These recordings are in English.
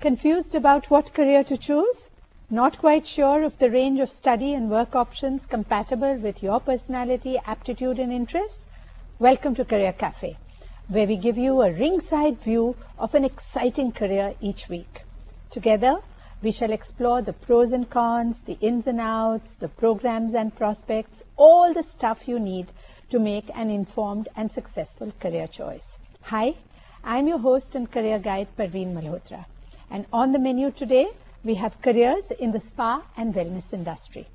Confused about what career to choose? Not quite sure of the range of study and work options compatible with your personality, aptitude and interests? Welcome to Career Cafe, where we give you a ringside view of an exciting career each week. Together, we shall explore the pros and cons, the ins and outs, the programs and prospects, all the stuff you need to make an informed and successful career choice. Hi, I'm your host and career guide, Pervin Malhotra. And on the menu today, we have careers in the spa and wellness industry.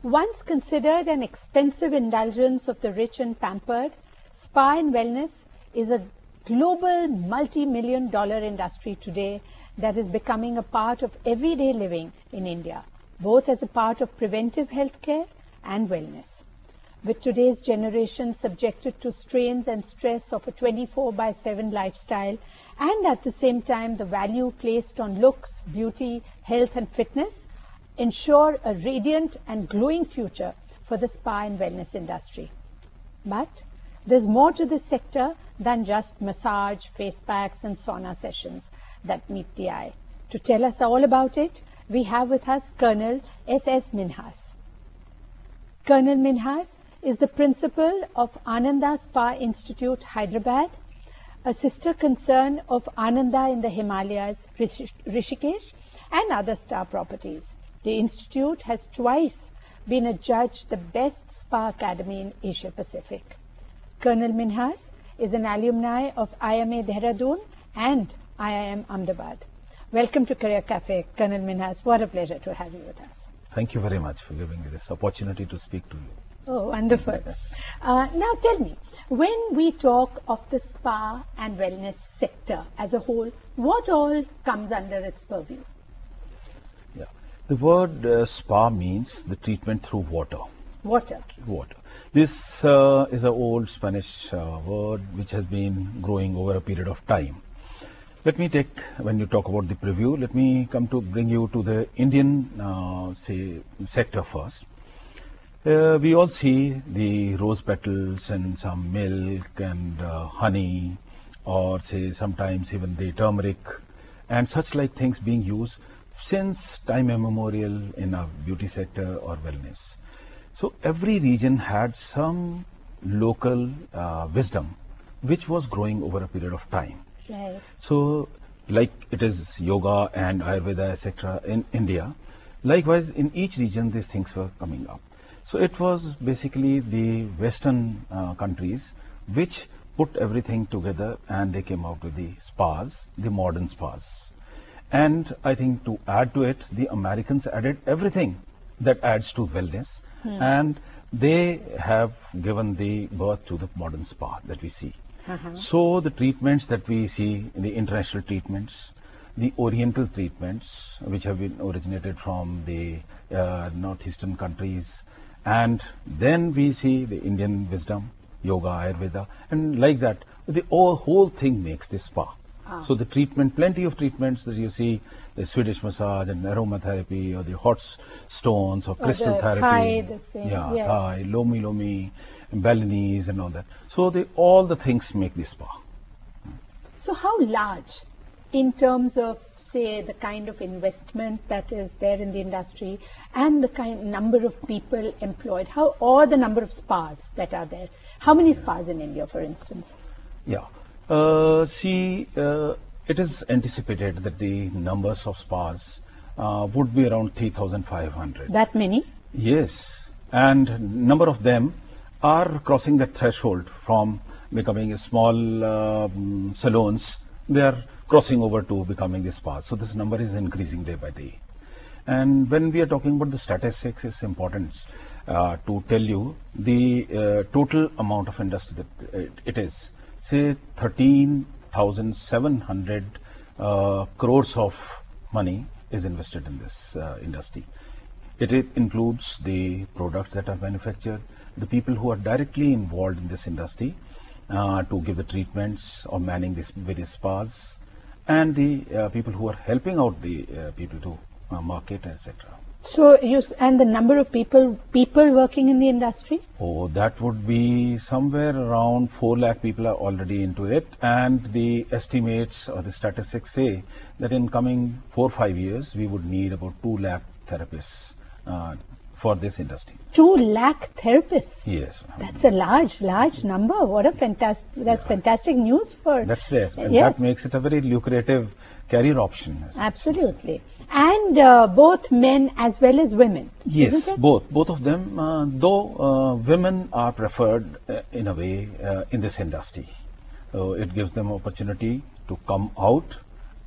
Once considered an expensive indulgence of the rich and pampered, spa and wellness is a global multi-million-dollar industry today that is becoming a part of everyday living in India, both as a part of preventive healthcare and wellness. With today's generation subjected to strains and stress of a 24/7 lifestyle, and at the same time the value placed on looks, beauty, health and fitness, ensure a radiant and glowing future for the spa and wellness industry. But there's more to this sector than just massage, face packs and sauna sessions that meet the eye. To tell us all about it, we have with us Col.SS Minhas. Colonel Minhas is the principal of Ananda Spa Institute Hyderabad, a sister concern of Ananda in the Himalayas, Rishikesh and other star properties. The institute has twice been adjudged the best spa academy in Asia Pacific. Colonel Minhas is an alumni of IMA Dehradun and IIM Ahmedabad. Welcome to Career Cafe, Colonel Minhas. What a pleasure to have you with us. Thank you very much for giving me this opportunity to speak to you. Oh, wonderful. Now tell me, when we talk of the spa and wellness sector as a whole, what all comes under its purview? Yeah, the word spa means the treatment through water. Water. This is an old Spanish word which has been growing over a period of time. Let me take, when you talk about the preview, let me come to bring you to the Indian sector first. We all see the rose petals and some milk and honey, or say sometimes even the turmeric and such like things being used since time immemorial in our beauty sector or wellness. So every region had some local wisdom which was growing over a period of time. Right. So like it is yoga and Ayurveda etc. in India, likewise in each region these things were coming up. So it was basically the Western countries which put everything together and they came out with the spas, the modern spas. And I think to add to it, the Americans added everything that adds to wellness, and they have given the birth to the modern spa that we see. So the treatments that we see, the international treatments, the oriental treatments which have been originated from the northeastern countries, and then we see the Indian wisdom, yoga, Ayurveda, and like that the whole thing makes this spa. So the treatment, plenty of treatments that you see, the Swedish massage and aromatherapy, or the hot stones or crystal therapy, Thai, this thing. yeah, Yes. Thai, Lomi, Balinese and all that. So all the things make this spa. So how large in terms of, say, the kind of investment that is there in the industry and the number of people employed, or the number of spas that are there? How many spas in India, for instance? Yeah. It is anticipated that the numbers of spas would be around 3,500. That many? Yes. And number of them are crossing that threshold from becoming a small salons. They are crossing over to becoming the spas. So this number is increasing day by day. And when we are talking about the statistics, it's important to tell you the total amount of industry that it is. Say 13,700 crores of money is invested in this industry. It includes the products that are manufactured, the people who are directly involved in this industry to give the treatments or manning these various spas, and the people who are helping out the people to market, etc. So and the number of people working in the industry? Oh, that would be somewhere around 4 lakh people are already into it, and the estimates or the statistics say that in coming 4-5 years we would need about 2 lakh therapists for this industry. 2 lakh therapists? Yes. That's a large number. What a fantastic news for... That's there. And yes. That makes it a very lucrative career option. Absolutely. And both men as well as women. Yes, isn't it? both of them, though women are preferred in a way in this industry. It gives them opportunity to come out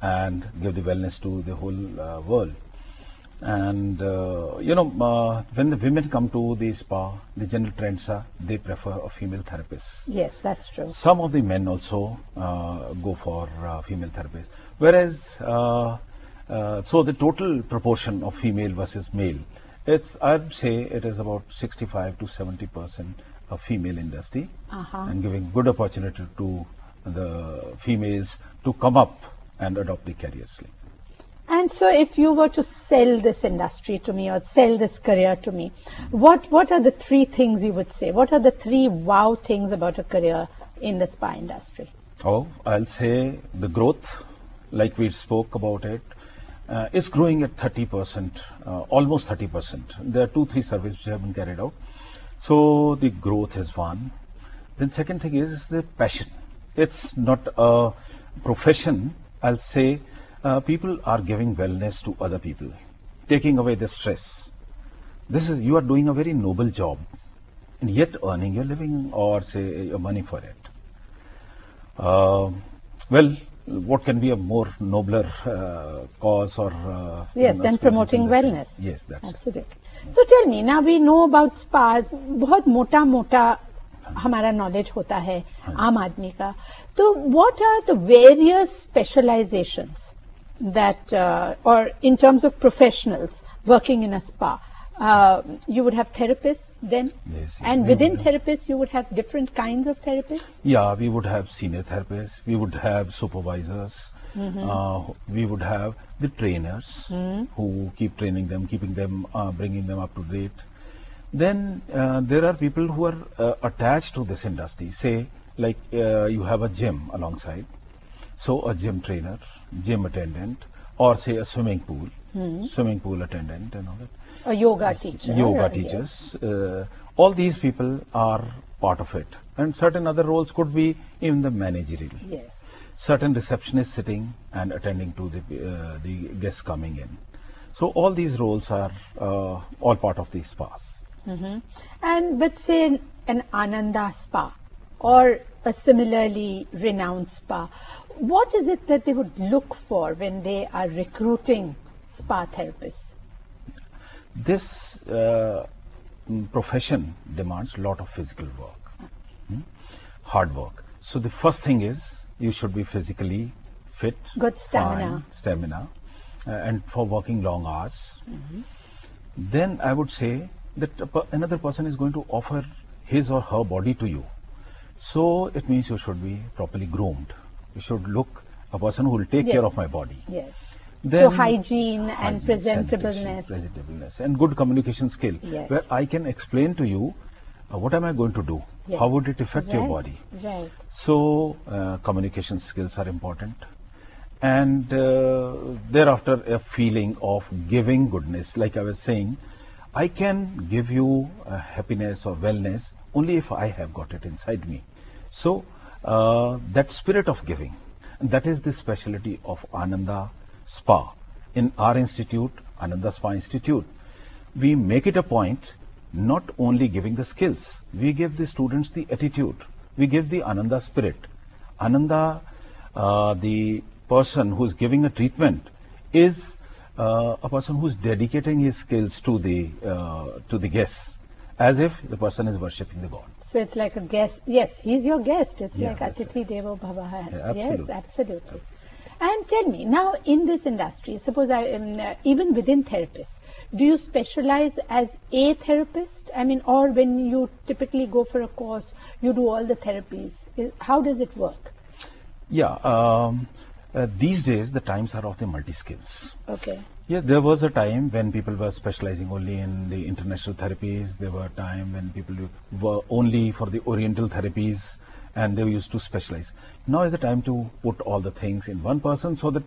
and give the wellness to the whole world. And when the women come to the spa, the general trends are they prefer a female therapist. Yes, that's true. Some of the men also go for female therapists. Whereas, so the total proportion of female versus male, I'd say it is about 65 to 70% of female industry, and giving good opportunity to the females to come up and adopt the careers. And so if you were to sell this industry to me or sell this career to me, what are the 3 things you would say? What are the 3 wow things about a career in the spa industry? Oh, I'll say the growth, like we spoke about it, is growing at 30%, almost 30%. There are 2-3 surveys which have been carried out. So the growth is one. Then second thing is the passion. It's not a profession, I'll say. People are giving wellness to other people, taking away the stress. You are doing a very noble job, and yet earning your living or say your money for it. Well, what can be a more nobler cause or yes, than promoting wellness? Yes, that's absolutely. So tell me, now we know about spas. बहुत मोटा हमारा knowledge होता है आम आदमी का. तो what are the various specializations that, or in terms of professionals working in a spa? You would have therapists then? Yes. And within therapists, you would have different kinds of therapists? Yeah, we would have senior therapists, we would have supervisors, we would have the trainers who keep training them, keeping them, bringing them up to date. Then there are people who are attached to this industry, say like you have a gym alongside. So a gym trainer, gym attendant, or say a swimming pool attendant and all that. A yoga teacher. Yoga teachers. Yes. All these people are part of it. And certain other roles could be in the managerial. Yes. Certain receptionists sitting and attending to the guests coming in. So all these roles are all part of the spas. And but say an Ananda Spa or a similarly renowned spa, what is it that they would look for when they are recruiting spa therapists? This profession demands a lot of physical work, hard work. So the first thing is you should be physically fit, good stamina, and for working long hours. Then I would say that another person is going to offer his or her body to you. So it means you should be properly groomed. You should look a person who will take care of my body. Yes. Then so hygiene and presentableness and good communication skill, where I can explain to you what am I going to do, how would it affect your body. So communication skills are important, and thereafter a feeling of giving goodness. Like I was saying, I can give you happiness or wellness only if I have got it inside me. So that spirit of giving, and that is the specialty of Ananda Spa. In our institute, Ananda Spa Institute, we make it a point not only giving the skills, we give the students the attitude, we give the Ananda spirit. Ananda, the person who is giving a treatment, is a person who is dedicating his skills to the guests, as if the person is worshipping the God. So it's like a guest. Yes, he's your guest. It's like Atithi Devo Bhava. Yes, absolutely. And tell me, now in this industry, suppose even within therapists, do you specialize as a therapist? I mean, or when you typically go for a course, you do all the therapies. How does it work? Yeah, These days, the times are of the multi-skills. Okay. Yeah, there was a time when people were specializing only in the international therapies. There were a time when people were only for the oriental therapies, and they used to specialize. Now is the time to put all the things in one person, so that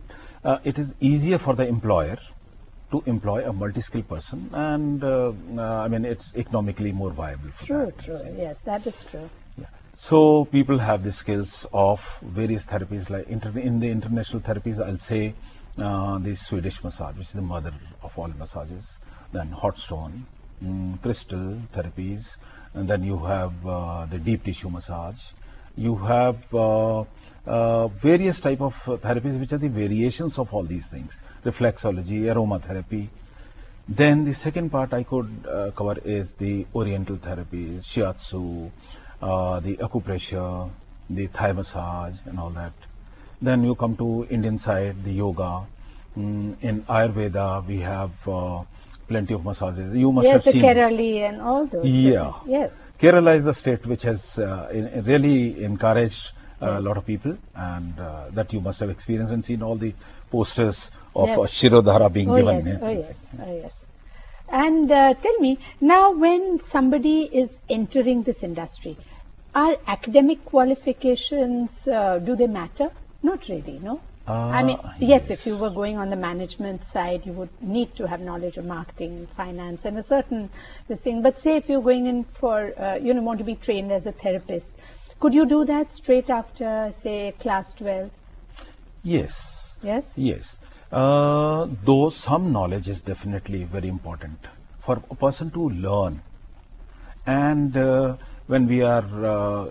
it is easier for the employer to employ a multi-skilled person, and I mean, it's economically more viable for True, that. true. Yes, that is true. Yeah. So people have the skills of various therapies, like in the international therapies, I'll say the Swedish massage, which is the mother of all massages, then hot stone, crystal therapies, and then you have the deep tissue massage. You have various type of therapies which are the variations of all these things, reflexology, aromatherapy. Then the second part I could cover is the oriental therapies, shiatsu, the acupressure, the Thai massage and all that. Then you come to Indian side, the yoga. In Ayurveda, we have plenty of massages. You must have Yes, the seen. Kerala and all those. Yeah. Yes. Kerala is the state which has really encouraged a Yes. lot of people, and that you must have experienced and seen all the posters of Yes. Shirodhara being Oh given. yes, oh yes, oh yes. And tell me, now when somebody is entering this industry, are academic qualifications, do they matter? Not really, no? I mean, yes, if you were going on the management side, you would need to have knowledge of marketing, finance, and a certain this thing. But say if you're going in for, want to be trained as a therapist, could you do that straight after, say, class 12? Yes. Yes? Yes. Though some knowledge is definitely very important for a person to learn. And when we are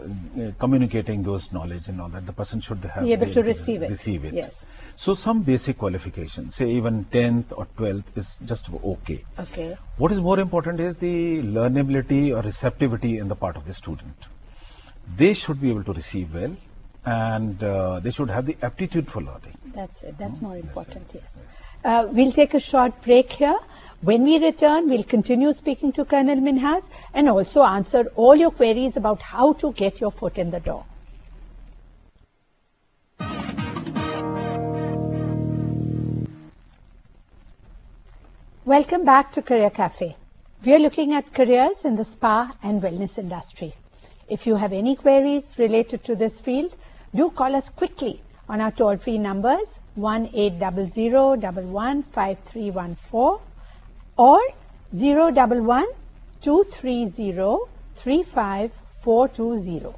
communicating those knowledge and all that, the person should have Be able the to ability receive it. Yes. So some basic qualifications, say even 10th or 12th is just okay. Okay. What is more important is the learnability or receptivity in the part of the student. They should be able to receive well, and they should have the aptitude for learning. That's it. That's more important, That's it. yes. We'll take a short break here. When we return, we'll continue speaking to Colonel Minhas and also answer all your queries about how to get your foot in the door. Welcome back to Career Cafe. We are looking at careers in the spa and wellness industry. If you have any queries related to this field, do call us quickly on our toll-free numbers 1-800-115314 or 011-230-35420.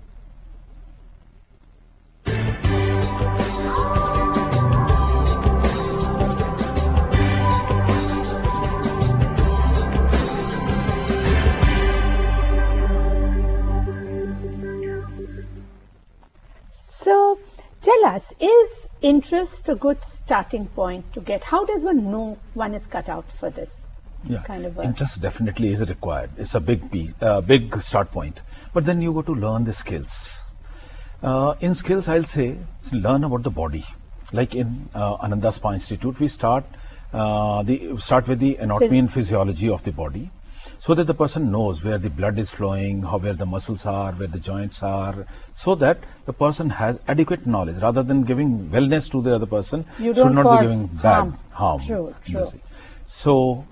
So tell us, is interest a good starting point to get? How does one know one is cut out for this kind of work? Interest definitely is required. It's a big start point. But then you go to learn the skills. In skills, I'll say learn about the body. Like in Ananda Spa Institute, we start with the anatomy and physiology of the body, so that the person knows where the blood is flowing, where the muscles are, where the joints are, so that the person has adequate knowledge. Rather than giving wellness to the other person, You should don't not cause be giving bad harm. True. So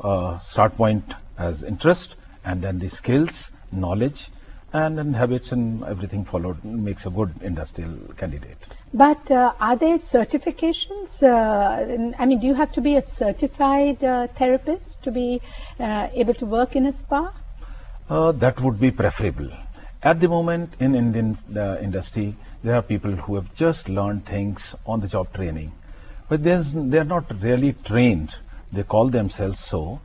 start point as interest, and then the skills, knowledge, and then habits and everything followed makes a good industrial candidate. But are there certifications? I mean, do you have to be a certified therapist to be able to work in a spa? That would be preferable. At the moment in Indian industry, there are people who have just learned things on the job training, but they are not really trained. They call themselves so.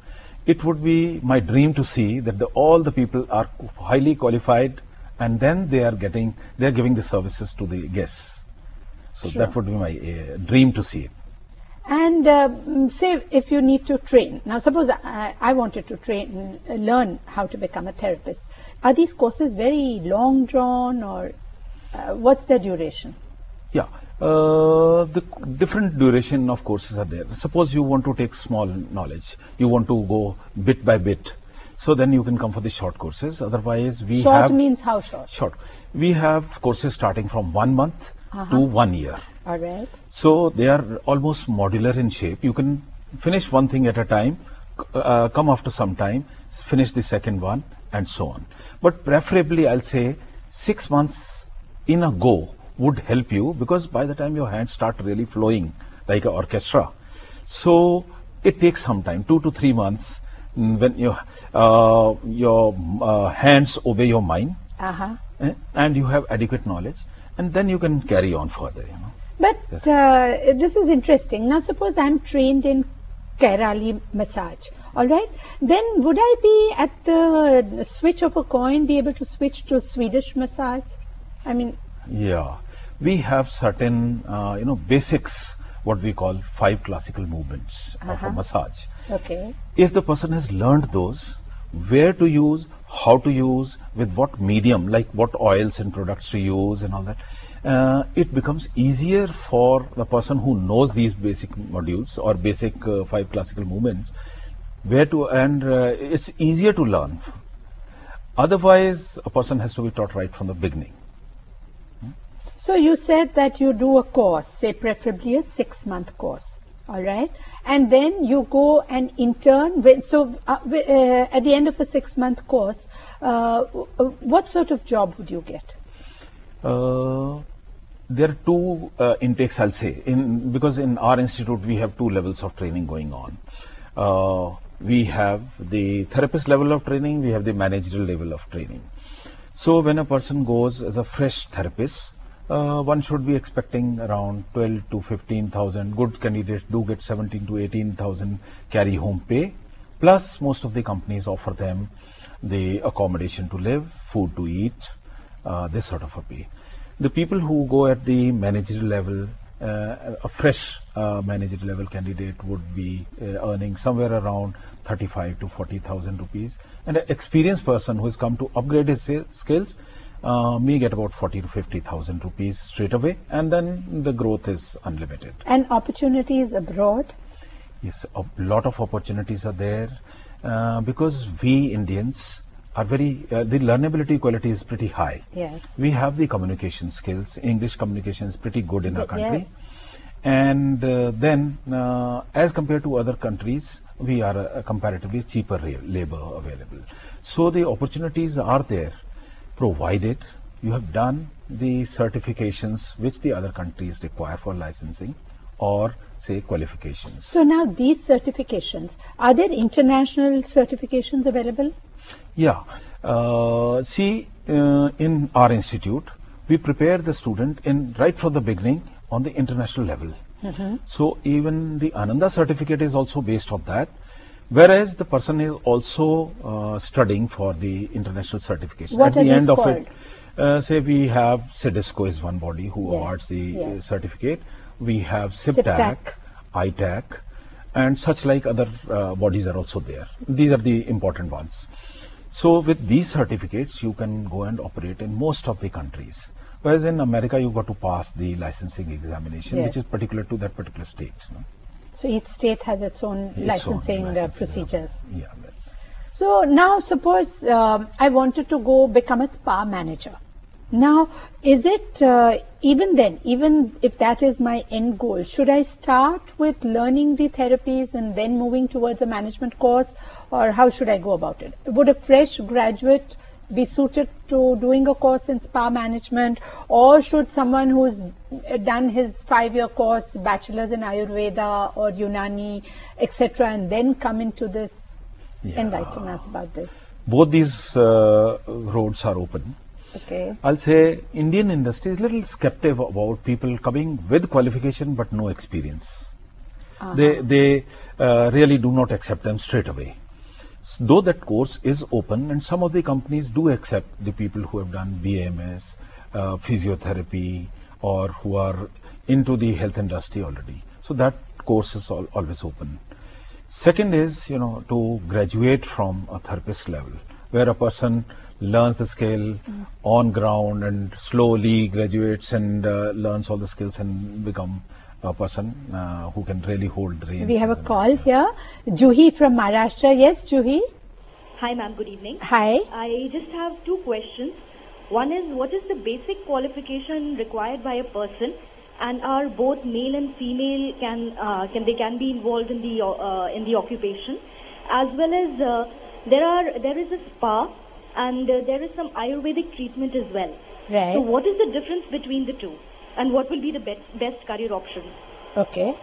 It would be my dream to see that all the people are highly qualified, and then they are giving the services to the guests. So Sure. that would be my dream to see it. And say if you need to train. Now suppose I wanted to learn how to become a therapist. Are these courses very long drawn, or what's their duration? Yeah, the different duration of courses are there. Suppose you want to take small knowledge, you want to go bit by bit, so then you can come for the short courses. Otherwise, we Short have means how short? short. We have courses starting from 1 month to 1 year. All right. So they are almost modular in shape. You can finish one thing at a time, come after some time, finish the second one, and so on. But preferably, I'll say 6 months in a go would help you, because by the time your hands start really flowing like an orchestra, so it takes some time, 2 to 3 months, when your hands obey your mind, and you have adequate knowledge, and then you can carry on further. But this is interesting. Now, suppose I'm trained in Kerala massage, all right? Then would I be at the switch of a coin be able to switch to Swedish massage? I mean, yeah, we have certain basics, what we call 5 classical movements of a massage. Okay. If the person has learned those, where to use, how to use, with what medium, like what oils and products to use and all that, it becomes easier for the person who knows these basic modules or basic 5 classical movements, and it's easier to learn. Otherwise, a person has to be taught right from the beginning. So you said that you do a course, say preferably a 6-month course, all right? And then you go and intern. So at the end of a 6-month course, what sort of job would you get? There are 2 intakes, I'll say, because in our institute we have 2 levels of training going on. We have the therapist level of training, we have the managerial level of training. So when a person goes as a fresh therapist, one should be expecting around 12 to 15,000. Good candidates do get 17 to 18,000 carry home pay. Plus, most of the companies offer them the accommodation to live, food to eat, this sort of a pay. The people who go at the managerial level, a fresh managerial level candidate would be earning somewhere around 35 to 40,000 rupees, and an experienced person who has come to upgrade his skills may get about 40 to 50,000 rupees straight away, and then the growth is unlimited. And opportunities abroad? Yes, a lot of opportunities are there, because we Indians are the learnability quality is pretty high. Yes. We have the communication skills. English communication is pretty good in our country. Yes. And then, as compared to other countries, we are a comparatively cheaper labor available. So the opportunities are there, provided you have done the certifications which the other countries require for licensing, or say qualifications. So now these certifications, are there international certifications available? Yeah. In our institute, we prepare the student right from the beginning on the international level. So even the Ananda certificate is also based on that, whereas the person is also studying for the international certification. What at the end called? of it, say we have CEDESCO is one body who awards the certificate. We have CIPTAC, ITAC, and such like other bodies are also there. These are the important ones. So with these certificates, you can go and operate in most of the countries. Whereas in America, you've got to pass the licensing examination, which is particular to that particular state. So each state has its own licensing procedures. Yeah, that's. So now suppose I wanted to go become a spa manager. Now, is it even then, even if that is my end goal, should I start with learning the therapies and then moving towards a management course, or how should I go about it? Would a fresh graduate be suited to doing a course in spa management, or should someone who's done his 5-year course, bachelor's in Ayurveda or Unani, etc., and then come into this? Enlighten us about this. Both these roads are open. Okay. I'll say Indian industry is a little skeptic about people coming with qualification but no experience. They really do not accept them straight away. Though that course is open, and some of the companies do accept the people who have done BAMS, physiotherapy, or who are into the health industry already. So that course is always open. Second is, to graduate from a therapist level, where a person learns the skill on ground and slowly graduates and learns all the skills and become a person who can really hold reins. We have a call here. Juhi from Maharashtra. Yes, Juhi. Hi ma'am, good evening. Hi. I just have 2 questions. One is, what is the basic qualification required by a person and are both male and female can be involved in the occupation, as well as there is a spa, and there is some Ayurvedic treatment as well. Right. So what is the difference between the two, and what will be the best career options? Okay.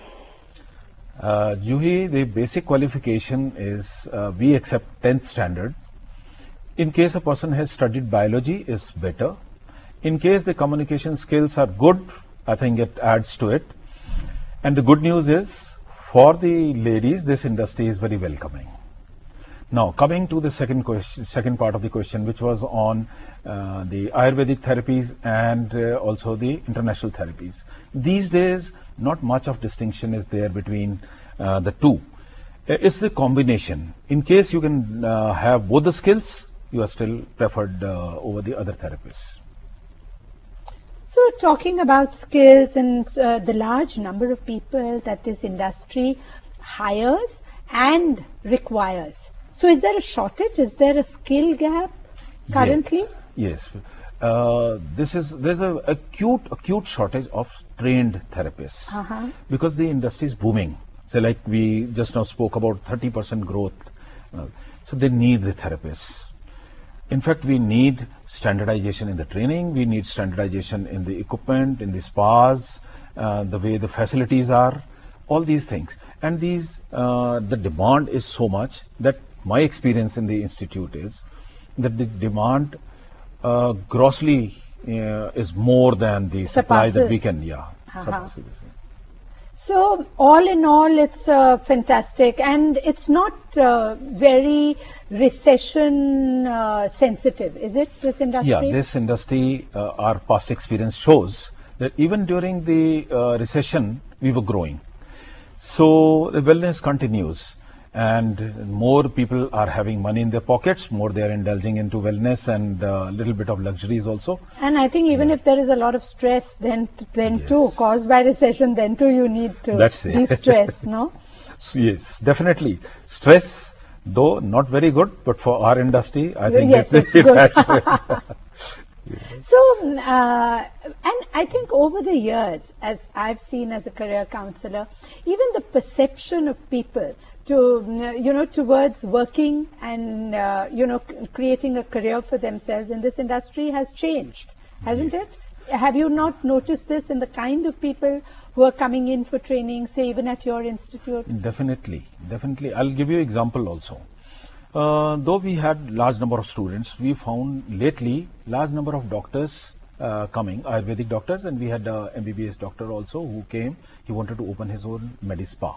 Juhi, the basic qualification is we accept 10th standard. In case a person has studied biology, is better. In case the communication skills are good, I think it adds to it. And the good news is, for the ladies, this industry is very welcoming. Now, coming to the second part of the question, which was on the Ayurvedic therapies and also the international therapies. These days, not much of distinction is there between the two. It's the combination. In case you can have both the skills, you are still preferred over the other therapists. So talking about skills and the large number of people that this industry hires and requires. So is there a shortage? Is there a skill gap currently? Yes. There's a acute shortage of trained therapists because the industry is booming. So like we just now spoke about 30% growth. So they need the therapists. In fact, we need standardization in the training. We need standardization in the equipment, in the spas, the way the facilities are, all these things. And the demand is so much that my experience in the institute is that the demand grossly is more than the supply that we can, surpasses. So all in all, it's fantastic, and it's not very recession sensitive, is it, this industry? Yeah, this industry, our past experience shows that even during the recession, we were growing. So the wellness continues, and more people are having money in their pockets, more they are indulging into wellness and a little bit of luxuries also. And I think even if there is a lot of stress, then too, caused by recession, then too you need to de-stress, no? Yes, definitely. Stress, though not very good, but for our industry, I think it's good. So, and I think over the years, as I've seen as a career counselor, even the perception of people to, towards working and, creating a career for themselves in this industry has changed, hasn't it? Have you not noticed this in the kind of people who are coming in for training, say even at your institute? Definitely. I'll give you an example also. Though we had large number of students, we found lately large number of doctors coming, Ayurvedic doctors, and we had a MBBS doctor also who came. He wanted to open his own Medispa.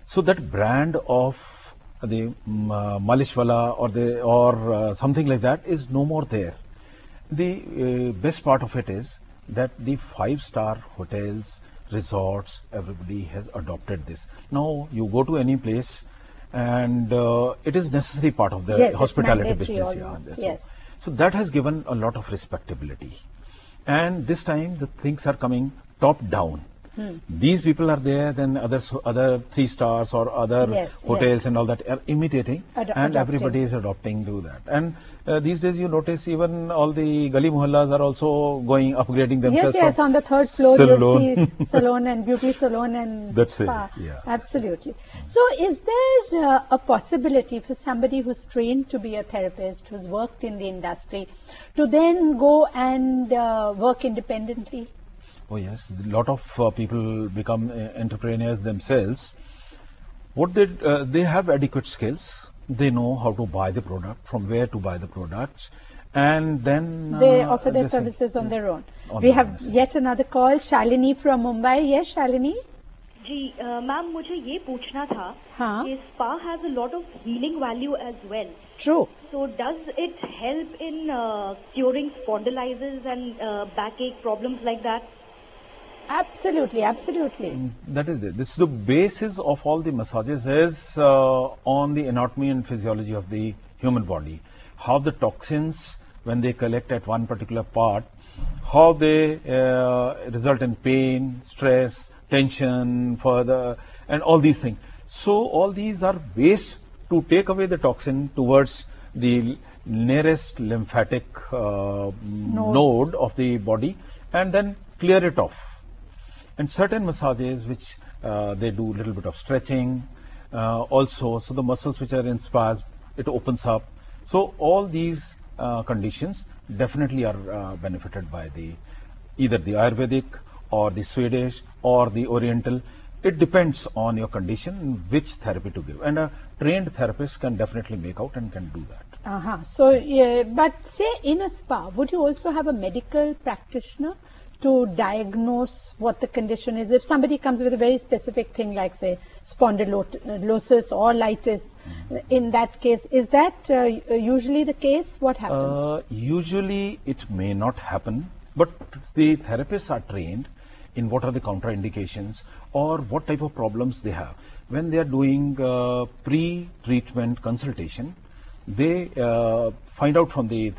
So that brand of the Malishwala or something like that is no more there. The best part of it is that the 5-star hotels, resorts, everybody has adopted this. Now you go to any place, and it is necessary part of the hospitality business. Yes. So that has given a lot of respectability. And this time the things are coming top down. These people are there, then other 3 stars or other hotels and all that are imitating, and everybody is adopting to that. And these days you notice even all the gully mohallas are also upgrading themselves. Yes, on the 3rd floor you'll see salon and beauty salon and that's spa. It, yeah. Absolutely. So is there a possibility for somebody who's trained to be a therapist, who's worked in the industry, to then go and work independently? Oh yes, a lot of people become entrepreneurs themselves. What they have adequate skills. They know how to buy the product, from where to buy the products, and then they offer their services on their own. We have yet another call, Shalini from Mumbai. Yes, Shalini. जी ma'am, मुझे ये पूछना था कि spa has a lot of healing value as well. True. So does it help in curing spondylitis and backache problems like that? Absolutely. That is it. This is the basis of all the massages is on the anatomy and physiology of the human body. How the toxins, when they collect at one particular part, how they result in pain, stress, tension, further, and all these things. So all these are based to take away the toxin towards the nearest lymphatic node of the body and then clear it off. and certain massages which they do a little bit of stretching also, so the muscles which are in spas, it opens up. So all these conditions definitely are benefited by either the Ayurvedic or the Swedish or the Oriental. It depends on your condition which therapy to give, and a trained therapist can definitely make out and can do that. So, but say in a spa, would you also have a medical practitioner to diagnose what the condition is? If somebody comes with a very specific thing like, say, spondylosis or litis, in that case, is that usually the case? What happens? Usually it may not happen, but the therapists are trained in what are the contraindications or what type of problems they have. When they are doing pre-treatment consultation, they find out from the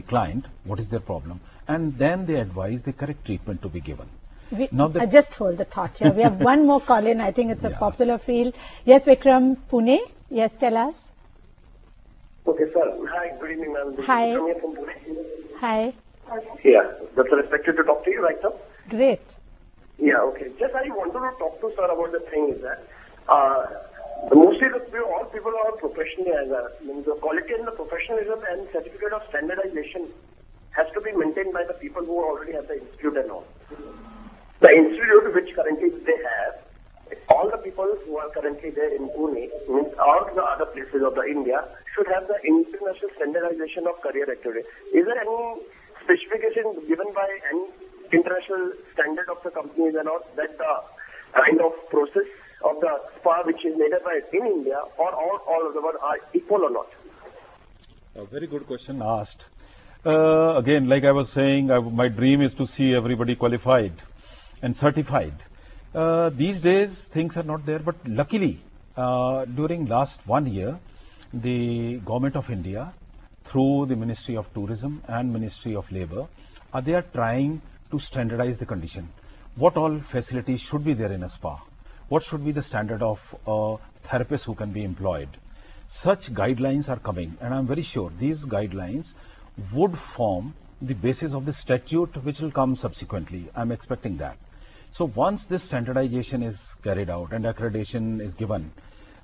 client what is their problem, and then they advise the correct treatment to be given. Just hold the thought here. We have one more call in. I think it's a popular field. Yes, Vikram, Pune. Yes, tell us. Okay, sir. Hi, good evening, ma'am. Hi. From here from Pune. Hi. Yeah, that's respected to talk to you right now. Great. Yeah, okay. Just I wanted to talk to sir about the thing is that mostly all people are professional as the quality and the professionalism and certificate of standardization has to be maintained by the people who already have the institute and all. The institute which currently they have, all the people who are currently there in Pune, means all the other places of the India, should have the international standardization of career activity. Is there any specification given by any international standard of the companies and all that the kind of process of the spa which is made by in India or all of the world are equal or not? A very good question asked. Again, like I was saying, my dream is to see everybody qualified and certified. These days things are not there, but luckily during last 1 year, the Government of India through the Ministry of Tourism and Ministry of Labour, they are trying to standardize the condition. What all facilities should be there in a spa? What should be the standard of a therapist who can be employed? Such guidelines are coming, and I'm very sure these guidelines would form the basis of the statute which will come subsequently. I'm expecting that. So once this standardization is carried out and accreditation is given,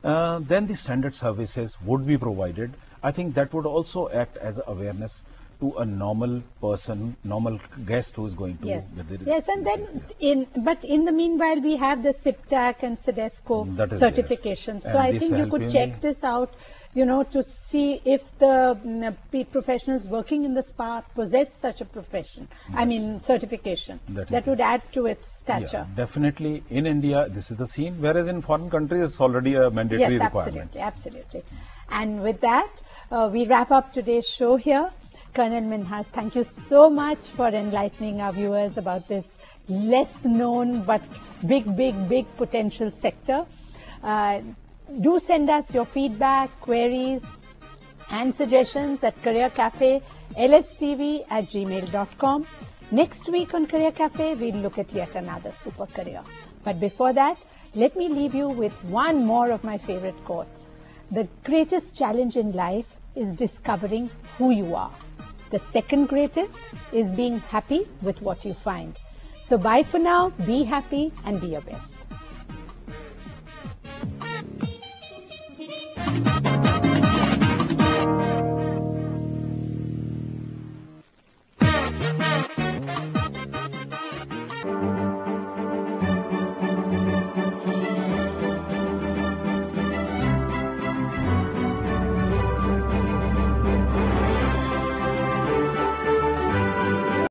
then the standard services would be provided. I think that would also act as awareness to a normal person, normal guest who is going to Yes, and then but in the meanwhile we have the SIPTAC and SEDESCO certification. So I think you could check this out, to see if the professionals working in the spa possess such a profession. Yes. I mean certification. That would add to its stature. Yeah, definitely in India this is the scene, whereas in foreign countries it's already a mandatory requirement. Absolutely. And with that, we wrap up today's show here. Colonel Minhas, thank you so much for enlightening our viewers about this less known but big potential sector. Do send us your feedback, queries and suggestions at careercafe.lstv@gmail.com. Next week on Career Cafe, we'll look at yet another super career. But before that, let me leave you with one more of my favorite quotes. The greatest challenge in life is discovering who you are. The second greatest is being happy with what you find. So bye for now, be happy and be your best.